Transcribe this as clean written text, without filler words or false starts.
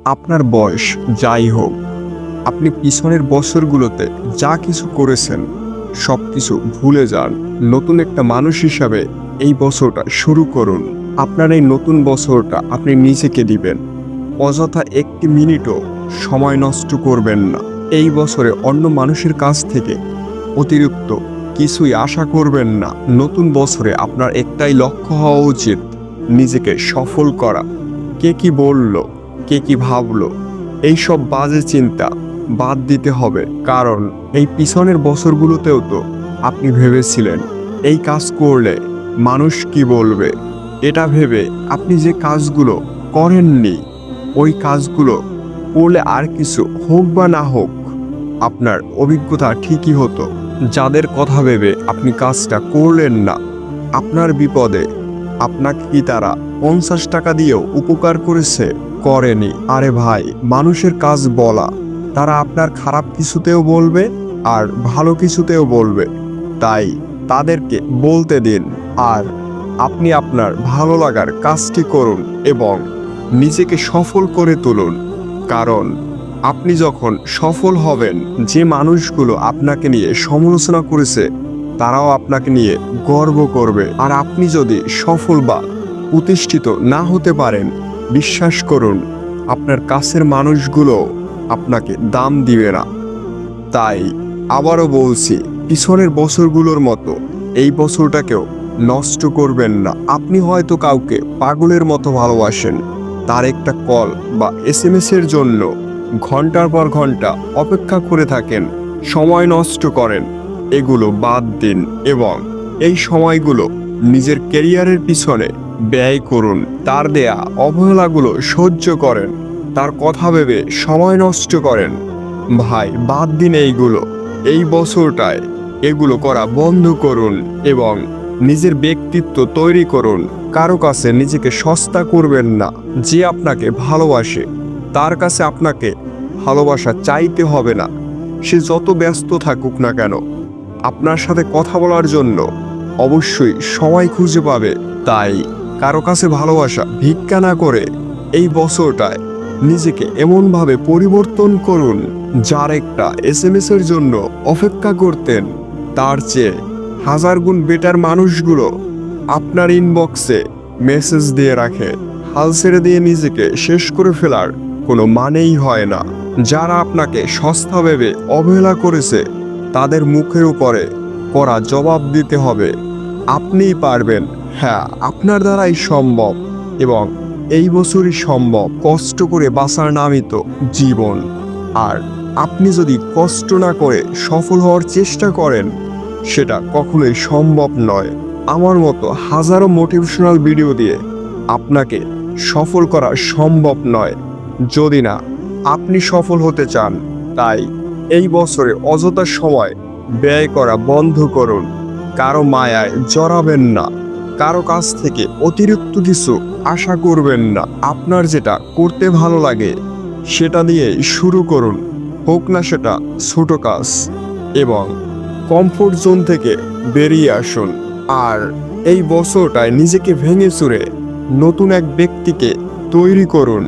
আপনার বয়স যাই হোক, আপনি পিছনের বছরগুলোতে যা কিছু করেছেন সব কিছু ভুলে যান। নতুন একটা মানুষ হিসাবে এই বছরটা শুরু করুন। আপনার এই নতুন বছরটা আপনি নিজেকে দিবেন। অযথা একটি মিনিটও সময় নষ্ট করবেন না। এই বছরে অন্য মানুষের কাছ থেকে অতিরিক্ত কিছুই আশা করবেন না। নতুন বছরে আপনার একটাই লক্ষ্য হওয়া উচিত, নিজেকে সফল করা। কে কি বলল, কে কি ভাবলো, এইসব বাজে চিন্তা বাদ দিতে হবে। কারণ এই পিছনের বছরগুলোতেও তো আপনি ভেবেছিলেন এই কাজ করলে মানুষ কি বলবে, এটা ভেবে আপনি যে কাজগুলো করেননি, ওই কাজগুলো করলে আর কিছু হোক বা না হোক আপনার অভিজ্ঞতা ঠিকই হতো। যাদের কথা ভেবে আপনি কাজটা করলেন না, আপনার বিপদে আপনাকে কি তারা 50 টাকা দিয়েও উপকার করেছে? করেনি। আরে ভাই, মানুষের কাজ বলা। তারা আপনার খারাপ কিছুতেও বলবে আর ভালো কিছুতেও বলবে, তাই তাদেরকে বলতে দিন। আর আপনি আপনার ভালো লাগার কাজটি করুন এবং নিজেকে সফল করে তুলুন। কারণ আপনি যখন সফল হবেন, যে মানুষগুলো আপনাকে নিয়ে সমালোচনা করেছে তারাও আপনাকে নিয়ে গর্ব করবে। আর আপনি যদি সফল বা প্রতিষ্ঠিত না হতে পারেন, বিশ্বাস করুন আপনার কাছের মানুষগুলো আপনাকে দাম দিবে না। তাই আবারও বলছি, পিছনের বছরগুলোর মতো এই বছরটাকেও নষ্ট করবেন না। আপনি হয়তো কাউকে পাগলের মতো ভালোবাসেন, তার একটা কল বা SMS এর জন্য ঘন্টার পর ঘন্টা অপেক্ষা করে থাকেন, সময় নষ্ট করেন। এগুলো বাদ দিন এবং এই সময়গুলো নিজের ক্যারিয়ারের পিছনে ব্যয় করুন। তার দেয়া অবহেলাগুলো সহ্য করেন, তার কথা ভেবে সময় নষ্ট করেন। ভাই, বাদ দিন এইগুলো। এই বছরটায় এগুলো করা বন্ধ করুন এবং নিজের ব্যক্তিত্ব তৈরি করুন। কারো কাছে নিজেকে সস্তা করবেন না। যে আপনাকে ভালোবাসে তার কাছে আপনাকে ভালোবাসা চাইতে হবে না। সে যত ব্যস্ত থাকুক না কেন, আপনার সাথে কথা বলার জন্য অবশ্যই সময় খুঁজে পাবে। তাই কারো কাছে ভালোবাসা ভিক্ষা না করে এই বছরটায় নিজেকে এমনভাবে পরিবর্তন করুন, যার একটা SMS এর জন্য অপেক্ষা করতেন তার চেয়ে 1000 গুণ বেটার মানুষগুলো আপনার ইনবক্সে মেসেজ দিয়ে রাখে। হাল ছেড়ে দিয়ে নিজেকে শেষ করে ফেলার কোনো মানেই হয় না। যারা আপনাকে সস্তা ভেবে অবহেলা করেছে তাদের মুখের উপরে কড়া জবাব দিতে হবে। আপনিই পারবেন। হ্যাঁ, আপনার দ্বারাই সম্ভব এবং এই বছরই সম্ভব। কষ্ট করে বাঁচার নামই তো জীবন। আর আপনি যদি কষ্ট না করে সফল হওয়ার চেষ্টা করেন, সেটা কখনোই সম্ভব নয়। আমার মতো হাজারো মোটিভেশনাল ভিডিও দিয়ে আপনাকে সফল করা সম্ভব নয়, যদি না আপনি সফল হতে চান। তাই এই বছরে অযথা সময় ব্যয় করা বন্ধ করুন। কারো মায়ায় জড়াবেন না, কারো কাছ থেকে অতিরিক্ত কিছু আশা করবেন না। আপনার যেটা করতে ভালো লাগে সেটা দিয়ে শুরু করুন, হোক না সেটা ছোট কাজ। এবং কমফোর্ট জোন থেকে বেরিয়ে আসুন। আর এই বছরটায় নিজেকে ভেঙে চুরে নতুন এক ব্যক্তিকে তৈরি করুন।